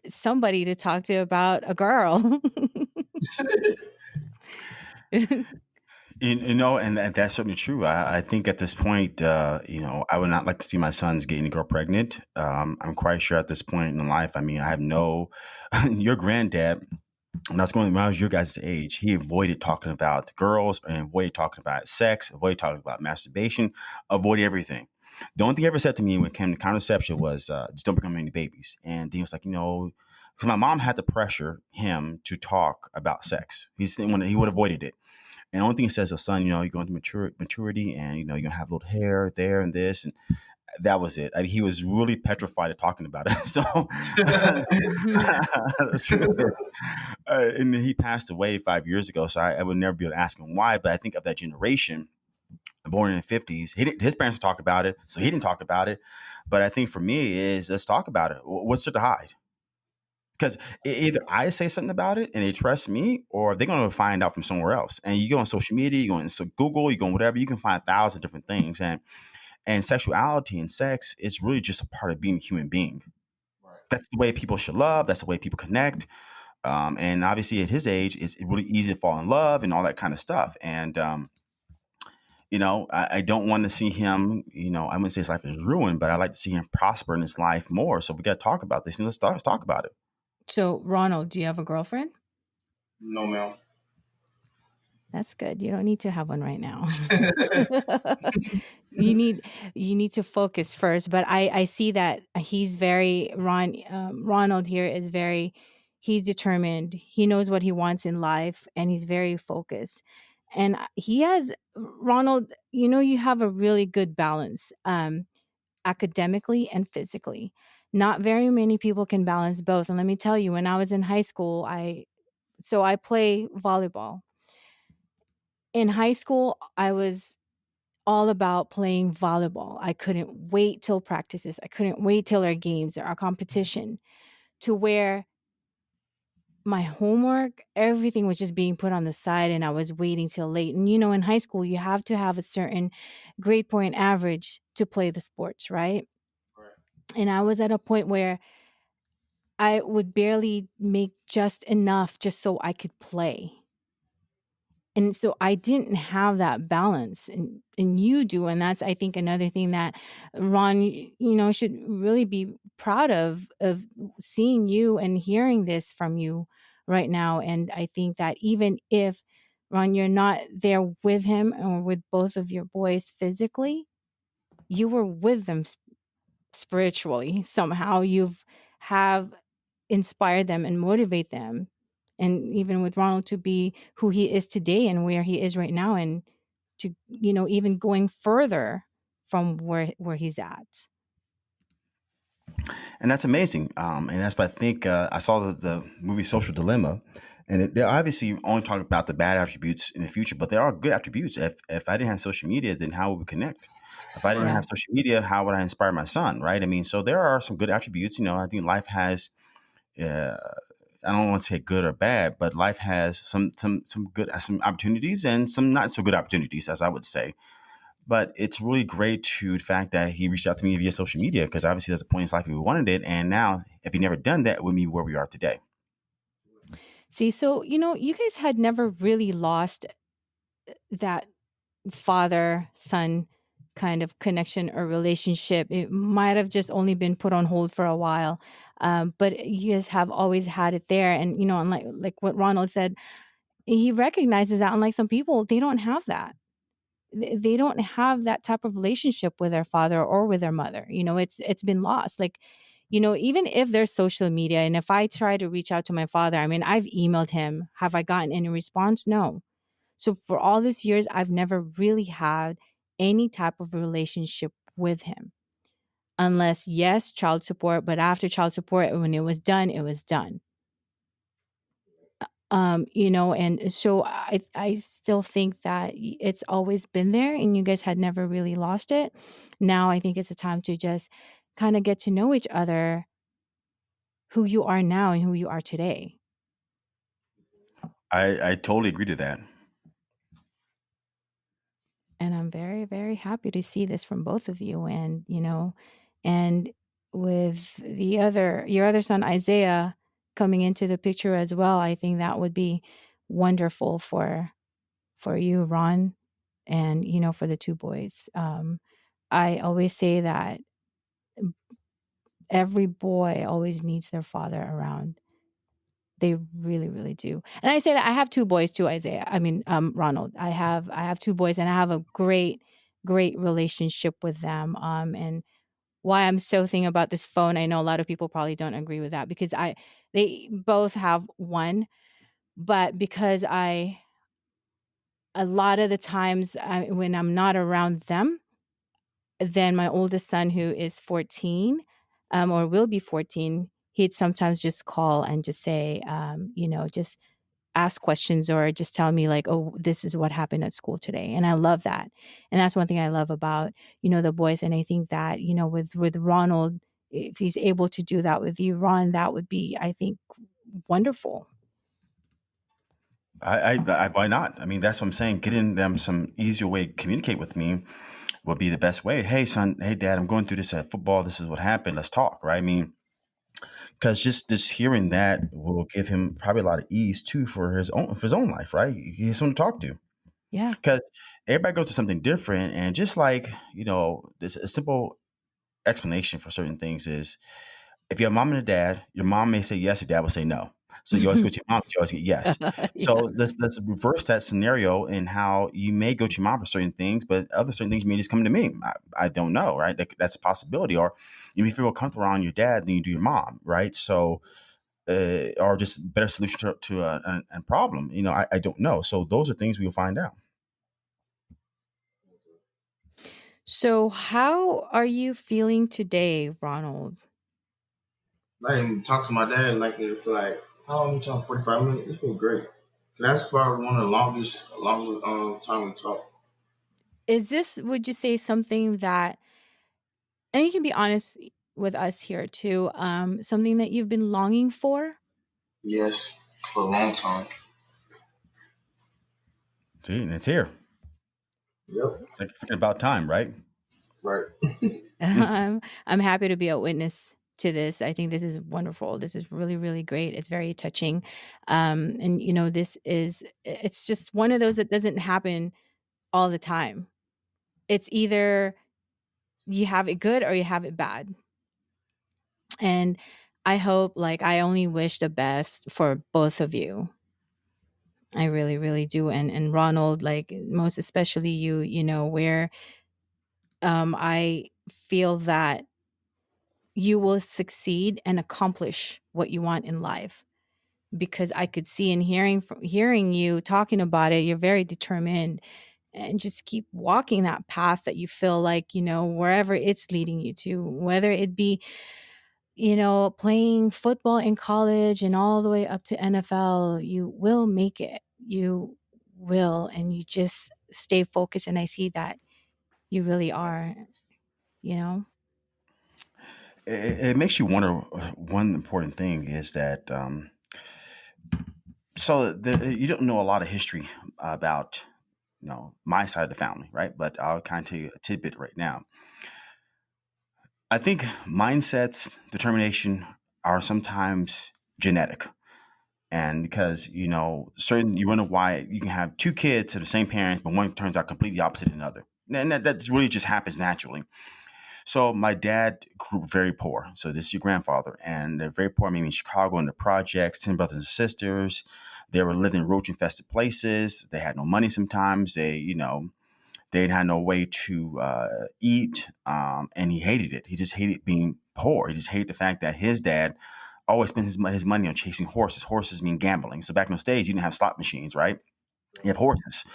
somebody to talk to about a girl. And that's certainly true. I think at this point, I would not like to see my sons get any girl pregnant. I'm quite sure at this point in life, I mean, I have no, your granddad, when I was your guys' age, he avoided talking about girls and avoided talking about sex, avoided talking about masturbation, avoided everything. The only thing he ever said to me when it came to contraception was, just don't bring home any babies. And then he was like, because my mom had to pressure him to talk about sex. He would have avoided it. And the only thing he says is, son, you're going to maturity and, you're going to have a little hair there and this. And that was it. I mean, he was really petrified of talking about it. So the truth is, and he passed away 5 years ago. So I would never be able to ask him why. But I think of that generation born in the 50s, his parents talk about it. So he didn't talk about it. But I think for me is let's talk about it. What's there to hide? Because either I say something about it and they trust me, or they're going to find out from somewhere else. And you go on social media, you go on Google, you go on whatever, you can find 1,000 different things. And And sexuality and sex is really just a part of being a human being. Right. That's the way people should love. That's the way people connect. And obviously, at his age, it's really easy to fall in love and all that kind of stuff. And I don't want to see him. I wouldn't say his life is ruined, but I like to see him prosper in his life more. So we got to talk about this, and let's talk about it. So, Ronald, do you have a girlfriend? No, ma'am. That's good. You don't need to have one right now. you need you need to focus first. But I see that he's very Ronald here is very he's determined. He knows what he wants in life, and he's very focused. And he has Ronald. You have a really good balance, academically and physically. Not very many people can balance both. And let me tell you, when I was in high school, I play volleyball. In high school, I was all about playing volleyball. I couldn't wait till practices. I couldn't wait till our games or our competition, to where my homework, everything was just being put on the side and I was waiting till late. And in high school, you have to have a certain grade point average to play the sports, right? Right. And I was at a point where I would barely make just enough just so I could play. And so I didn't have that balance, and you do, and that's, I think, another thing that Ron, should really be proud of seeing you and hearing this from you right now. And I think that even if, Ron, you're not there with him or with both of your boys physically, you were with them spiritually. Somehow you've have inspired them and motivate them, and even with Ronald to be who he is today and where he is right now, and to even going further from where he's at. And that's amazing. And that's what I think. I saw the movie Social Dilemma, and they're obviously only talking about the bad attributes in the future, but there are good attributes. If I didn't have social media, then how would we connect? If I didn't Right. Yeah. have social media, how would I inspire my son? Right? I mean, so there are some good attributes. I think life has. Uh, I don't want to say good or bad, but life has some good some opportunities and some not so good opportunities, as I would say. But it's really great to the fact that he reached out to me via social media, because obviously there's a point in his life he wanted it. And now, if he never done that, it would be where we are today. See, so you guys had never really lost that father son kind of connection or relationship. It might have just only been put on hold for a while, but you guys have always had it there. And unlike what Ronald said, he recognizes that unlike some people, they don't have that. They don't have that type of relationship with their father or with their mother. It's been lost. Like, even if there's social media, and if I try to reach out to my father, I mean, I've emailed him. Have I gotten any response? No. So for all these years, I've never really had any type of relationship with him. Unless, yes, child support, but after child support, when it was done, it was done. And so I still think that it's always been there and you guys had never really lost it. Now I think it's a time to just kind of get to know each other, who you are now and who you are today. I totally agree to that. And I'm very, very happy to see this from both of you. And with your other son, Isaiah, coming into the picture as well, I think that would be wonderful for you, Ron, and, for the two boys. I always say that every boy always needs their father around. They really, really do. And I say that I have two boys too, Isaiah. I mean, Ronald. I have two boys, and I have a great, great relationship with them. And why I'm so thinking about this phone, I know a lot of people probably don't agree with that, because they both have one, but because a lot of the times when I'm not around them, then my oldest son, who is 14, or will be 14, he'd sometimes just call and just say, just ask questions or just tell me like, oh, this is what happened at school today. And I love that. And that's one thing I love about, the boys. And I think that, with Ronald, if he's able to do that with you, Ron, that would be, I think, wonderful. Why not? I mean, that's what I'm saying. Getting them some easier way to communicate with me would be the best way. Hey, son. Hey, dad. I'm going through this at football. This is what happened. Let's talk. Right. I mean, because just hearing that will give him probably a lot of ease too for his own life. Right. He has someone to talk to Yeah. because everybody goes through something different, and just like this a simple explanation for certain things is if you have a mom and a dad, your mom may say yes, your dad will say no. So you always go to your mom, you always get yes. Yeah. So let's reverse that scenario in how you may go to your mom for certain things, but other certain things may just come to me. I don't know, right? That's a possibility. Or you may feel comfortable around your dad than you do your mom, right? So, or just better solution to a problem. I don't know. So those are things we'll find out. So, how are you feeling today, Ronald? Like talk to my dad like for like how long we talk 45 minutes. It's been great. That's probably one of the longest time we talk. Is this, would you say, something that, and you can be honest with us here too, something that you've been longing for? Yes, for a long time. See, and it's here. Yep. It's like freaking about time, right? Right. I'm happy to be a witness to this. I think this is wonderful. This is really, really great. It's very touching. And it's just one of those that doesn't happen all the time. It's either you have it good or you have it bad. And I hope, like, I only wish the best for both of you. I really, really do. And Ronald, like, most especially you, where I feel that you will succeed and accomplish what you want in life, because I could see and hearing you talking about it, you're very determined, and just keep walking that path that you feel like, wherever it's leading you to, whether it be, playing football in college and all the way up to NFL, you will make it. You will, and you just stay focused. And I see that you really are, you know? It makes you wonder. One important thing is that you don't know a lot of history about my side of the family, right? But I'll kind of tell you a tidbit right now. I think mindsets, determination are sometimes genetic. And because, you wonder why you can have two kids to the same parents, but one turns out completely opposite than the other. And that really just happens naturally. So my dad grew up very poor. So this is your grandfather. And they're very poor, meaning Chicago in the projects, 10 brothers and sisters. They were living in roach infested places. They had no money sometimes. They had no way to eat, and he hated it. He just hated being poor. He just hated the fact that his dad always spent his money on chasing horses. Horses mean gambling. So back in those days, you didn't have slot machines, right? You have horses.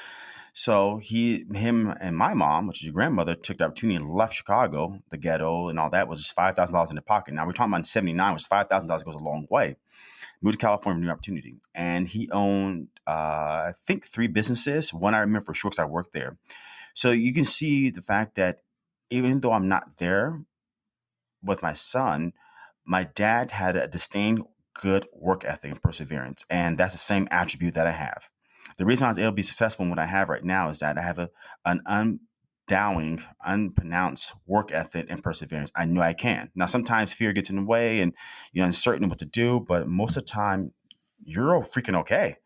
So him and my mom, which is your grandmother, took the opportunity and left Chicago, the ghetto, and all that was just $5,000 in their pocket. Now we're talking about in '79, which $5,000 goes a long way. Moved to California, new opportunity, and he owned, I think, three businesses. One I remember for sure because I worked there. So you can see the fact that even though I'm not there with my son, my dad had a disdain good work ethic and perseverance. And that's the same attribute that I have. The reason I was able to be successful in what I have right now is that I have an undowing, unpronounced work ethic and perseverance. I know I can. Now, sometimes fear gets in the way and you're uncertain what to do, but most of the time, you're freaking okay.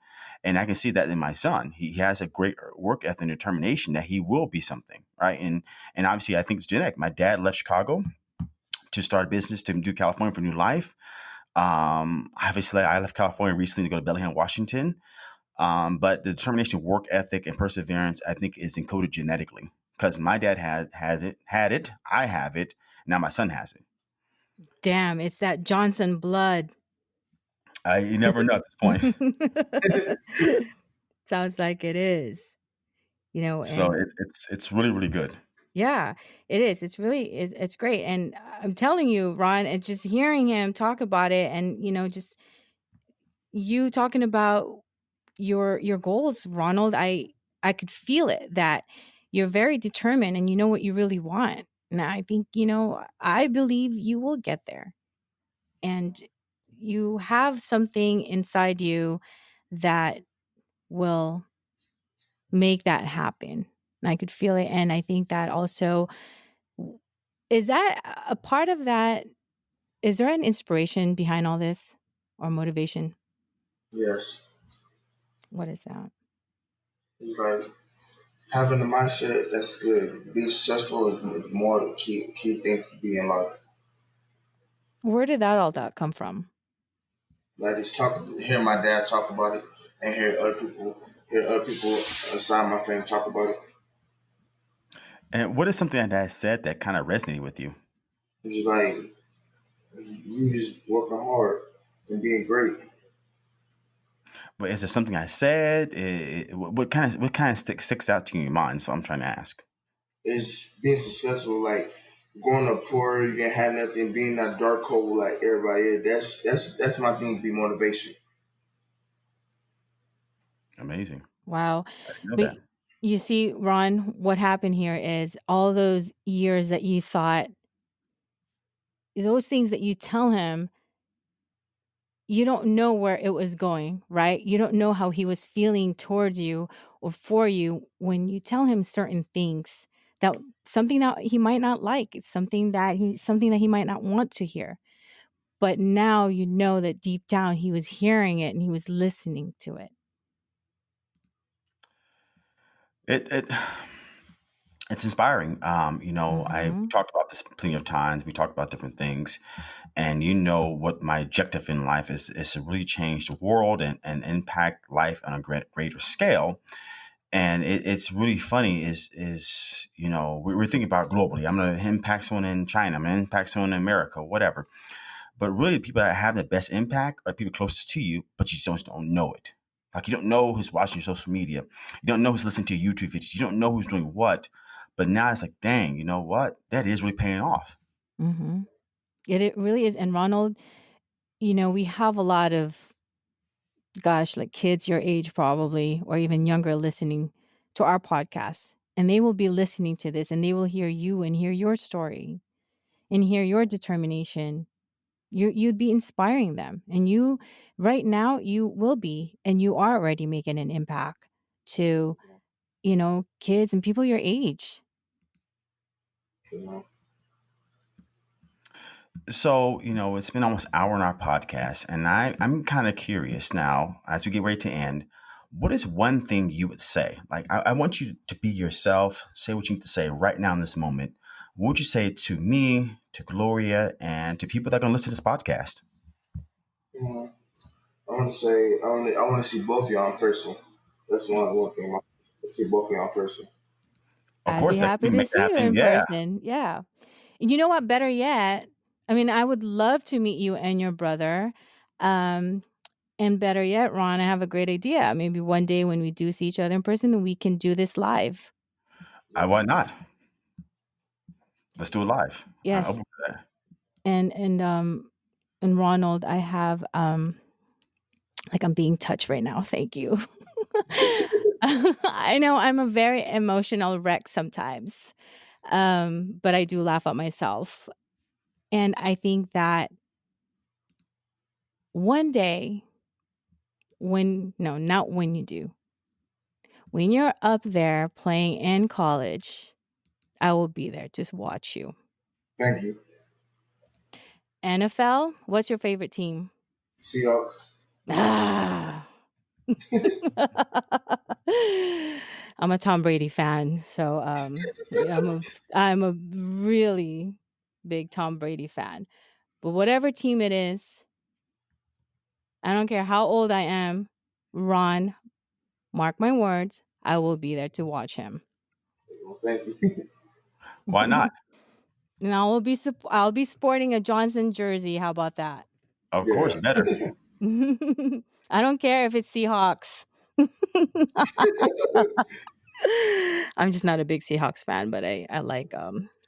And I can see that in my son. He has a great work ethic and determination that he will be something, right? And obviously, I think it's genetic. My dad left Chicago to start a business to do California for new life. Obviously, I left California recently to go to Bellingham, Washington. But the determination, work ethic, and perseverance, I think, is encoded genetically because my dad had it, I have it, now my son has it. Damn, it's that Johnson blood. You never know at this point. Sounds like it is, So and it's really really good. yeah, it is. It's great. And I'm telling you, Ron, and just hearing him talk about it, and just you talking about your goals, Ronald, I could feel it, that you're very determined and you know what you really want. And I think, I believe you will get there. And you have something inside you that will make that happen. and I could feel it, and I think that also is that a part of that is there an inspiration behind all this or motivation? Yes. What is that? It's like having the mindset that's good. Be successful is more the key thing to be in life. Where did that all that come from? Like just hear my dad talk about it, and hear other people inside my family talk about it. And what is something that I said that kind of resonated with you? It's just like you just working hard and being great. But is there something I said? What kind of sticks out to you in your mind? So I'm trying to ask. It's being successful, like going up poor, you didn't have nothing, being that dark hole like everybody is. That's my thing. Be motivation. Amazing. Wow. I didn't know But that. you see, Ron, what happened here is all those years that you thought those things that you tell him, you don't know where it was going, right? You don't know how he was feeling towards you or for you when you tell him certain things that something that he might not like, it's something that he might not want to hear. But now you know that deep down he was hearing it and he was listening to it. It it's inspiring. I Mhm. talked about this plenty of times. We talked about different things, and what my objective in life is to really change the world and impact life on a greater scale. And it's really funny is we're thinking about globally. I'm going to impact someone in China. I'm going to impact someone in America, whatever. But really, the people that have the best impact are people closest to you, but you just don't know it. Like you don't know who's watching your social media. You don't know who's listening to your YouTube videos. You don't know who's doing what. But now it's like, dang, you know what? That is really paying off. Mhm. It really is. And Ronald, we have a lot of, gosh, like kids your age probably, or even younger listening to our podcast. And they will be listening to this and they will hear you and hear your story and hear your determination. You'd be inspiring them. And you right now you will be and you are already making an impact to, kids and people your age. You know, So, it's been almost an hour on our podcast, and I'm kind of curious now, as we get ready to end, what is one thing you would say? Like, I want you to be yourself, say what you need to say right now in this moment. What would you say to me, to Gloria, and to people that are going to listen to this podcast? you know, I want to say I want to see both of y'all in person. That's one thing. I see both of y'all in person. Of I'd be course, if we happy can to make that see you happen. in Yeah, person. Yeah. You know what? Better yet, I mean, I would love to meet you and your brother. Um, and better yet, Ron, I have a great idea. Maybe one day when we do see each other in person, we can do this live. why Yes. not? Let's do it live. I'm Yes. open for that. And Ronald, I have like I'm being touched right now. Thank you. I know I'm a very emotional wreck sometimes. But I do laugh at myself. And I think that one day when no, not when you do. When you're up there playing in college, I will be there to watch you. Thank you. NFL, what's your favorite team? Seahawks. Ah. I'm a Tom Brady fan, so yeah, I'm a really big Tom Brady fan. But whatever team it is, I don't care how old I am, Ron, mark my words, I will be there to watch him. Well, thank you. Why not? And I'll be sporting a Johnson jersey. How about that? Of course, Yeah. you better. I don't care if it's Seahawks. I'm just not a big Seahawks fan, but I like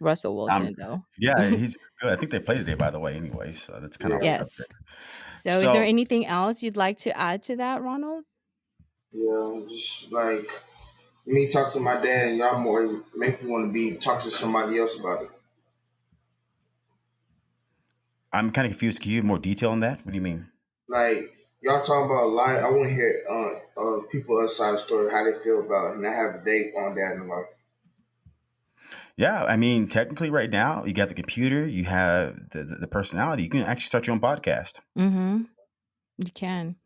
Russell Um, Wilson though. yeah, he's good. I think they play today, by the way. Anyway, so that's kind of off Yeah. Yes. subject. So is there So anything else you'd like to add to that, Ronald? Yeah. Just like me talk to my dad, and y'all more make me want to be talk to somebody else about it. I'm kind of confused. Can you give more detail on that? What do you mean? Like y'all talking about life. I want to hear people outside the story how they feel about it, and I have a date on that in life. Yeah, I mean, technically, right now, you got the computer, you have the personality. You can actually start your own podcast. Mm-hmm. You can.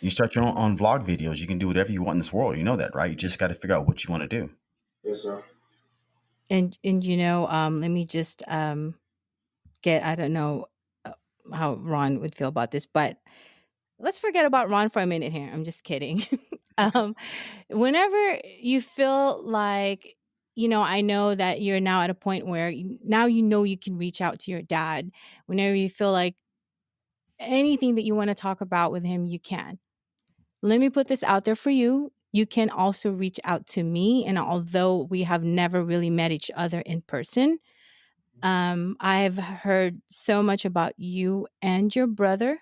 You start your own vlog videos. You can do whatever you want in this world. You know that, right? You just got to figure out what you want to do. Yes, sir. And let me just get, I don't know uh, how Ron would feel about this, but let's forget about Ron for a minute here. I'm just kidding. um, Whenever you feel like, I know that you're now at a point where now you can reach out to your dad. Whenever you feel like anything that you want to talk about with him, you can. Let me put this out there for you. You can also reach out to me. And although we have never really met each other in person, I've heard so much about you and your brother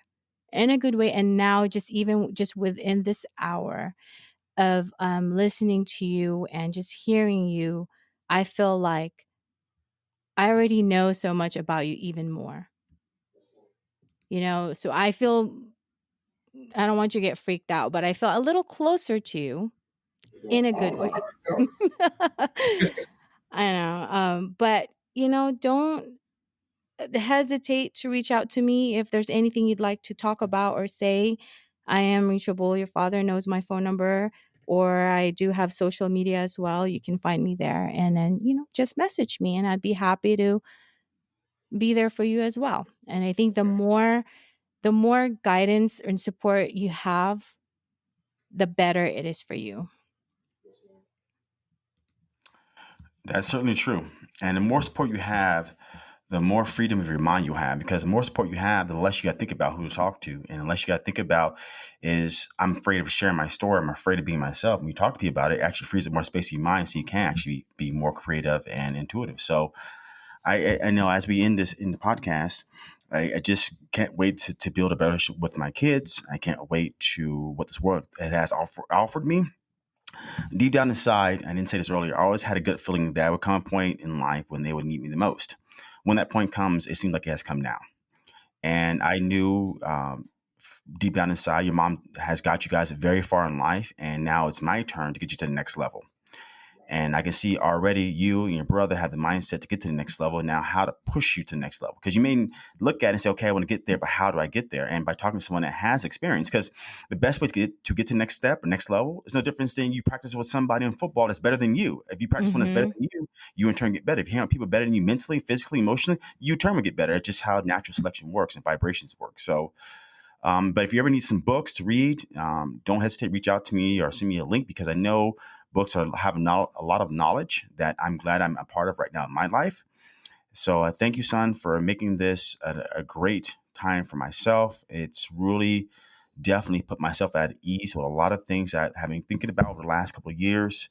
in a good way. And now, just even just within this hour of listening to you and just hearing you, I feel like I already know so much about you even more. So I feel, I don't want you to get freaked out, but I feel a little closer to you in a good way. I know. But, don't hesitate to reach out to me if there's anything you'd like to talk about or say. I am reachable. Your father knows my phone number, or I do have social media as well. You can find me there, and then, just message me, and I'd be happy to be there for you as well. And I think the more guidance and support you have, the better it is for you. That's certainly true. And the more support you have, the more freedom of your mind you have. Because the more support you have, the less you got to think about who to talk to. And the less you got to think about is, I'm afraid of sharing my story. I'm afraid of being myself. When you talk to people about it, it actually frees up more space in your mind so you can actually be more creative and intuitive. So I know as we end this in the podcast, I just can't wait to build a better relationship with my kids. I can't wait to what this world has offered me. Deep down inside, I didn't say this earlier, I always had a gut feeling that there would come a point in life when they would need me the most. When that point comes, it seems like it has come now. And I knew deep down inside, your mom has got you guys very far in life. And now it's my turn to get you to the next level. And I can see already you and your brother have the mindset to get to the next level. Now, how to push you to the next level. Because you may look at it and say, okay, I want to get there, but how do I get there? And by talking to someone that has experience, because the best way to get to the next step or next level is no difference than you practice with somebody in football that's better than you. If you practice one that's better Mhm. than you in turn get better. If you have people better than you mentally, physically, emotionally, you in turn will get better. It's just how natural selection works and vibrations work. So but if you ever need some books to read, don't hesitate to reach out to me or send me a link, because I know books have a lot of knowledge that I'm glad I'm a part of right now in my life. So thank you, son, for making this a great time for myself. It's really definitely put myself at ease with a lot of things that I've been thinking about over the last couple of years.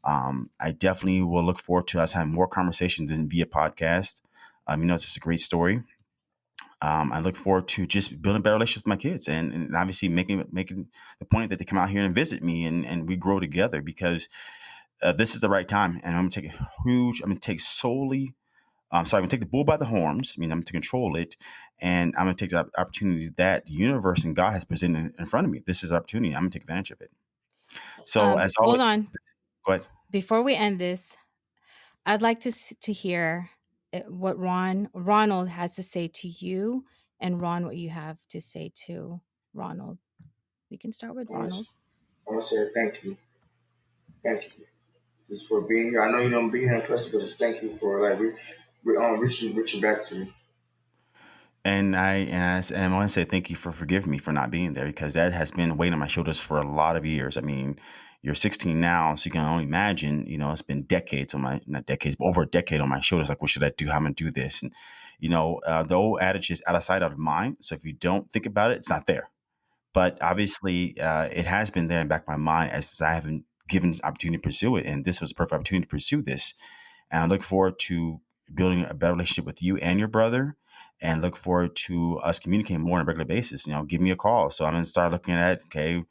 I definitely will look forward to us having more conversations than via podcast. It's just a great story. I look forward to just building better relationships with my kids, and obviously making the point that they come out here and visit me, and we grow together, because this is the right time. And I'm going to take I'm going to take solely, sorry, I'm going to take the bull by the horns. I mean, I'm going to control it, and I'm going to take the opportunity that the universe and God has presented in front of me. This is an opportunity. I'm going to take advantage of it. So as Hold always, on. go ahead. Before we end this, I'd like to hear what Ronald has to say to you, and Ron, what you have to say to Ronald. We can start with I want Ronald. to, I want to say thank you. Thank you. Just for being here. I know you don't be here in person, but just thank you for like reaching back to me. And I want to say thank you for forgiving me for not being there, because that has been weighing on my shoulders for a lot of years. I mean, you're 16 now, so you can only imagine. It's been decades on my not decades, but over a decade on my shoulders. Like, what should I do? How am I going to do this? And the old adage is out of sight, out of mind. So if you don't think about it, it's not there. But obviously, it has been there in the back of my mind, as I haven't given the opportunity to pursue it. And this was a perfect opportunity to pursue this. And I look forward to building a better relationship with you and your brother, and look forward to us communicating more on a regular basis. Give me a call. So I'm going to start looking at, okay,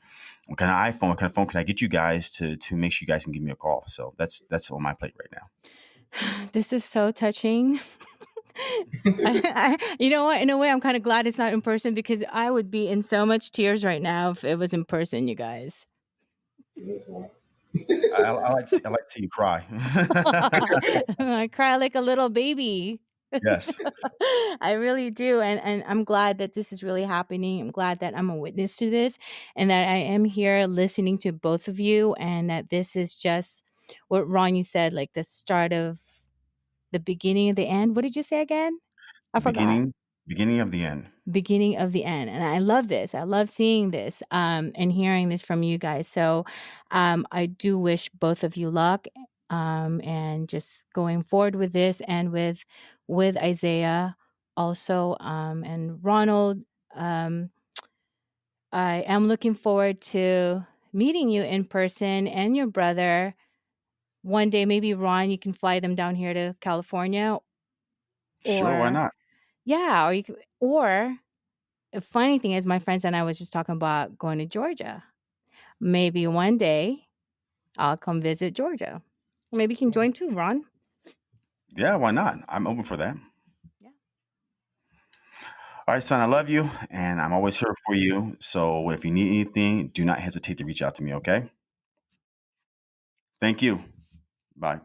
what kind of phone can I get you guys to make sure you guys can give me a call? So that's on my plate right now. This is so touching. You know what? In a way, I'm kind of glad it's not in person, because I would be in so much tears right now if it was in person, you guys. Yes, man. I like to see you cry. I cry like a little baby. Yes. I really do, and I'm glad that this is really happening. I'm glad that I'm a witness to this, and that I am here listening to both of you, and that this is just what Ron you said, like the start of the beginning of the end. What did you say again? I forgot. Beginning beginning of the end. Beginning of the end, and I love this. I love seeing this, and hearing this from you guys. So, I do wish both of you luck, and just going forward with this, and with Isaiah also, and Ronald. Um, I am looking forward to meeting you in person and your brother one day. Maybe Ron, you can fly them down here to California, Sure, why or not? yeah, or you could, or the funny thing is, my friends and I was just talking about going to Georgia. Maybe one day I'll come visit Georgia. Maybe you can join too, Ron. Yeah, why not? I'm open for that. Yeah. All right, son, I love you, and I'm always here for you. So if you need anything, do not hesitate to reach out to me, okay? Thank you. Bye.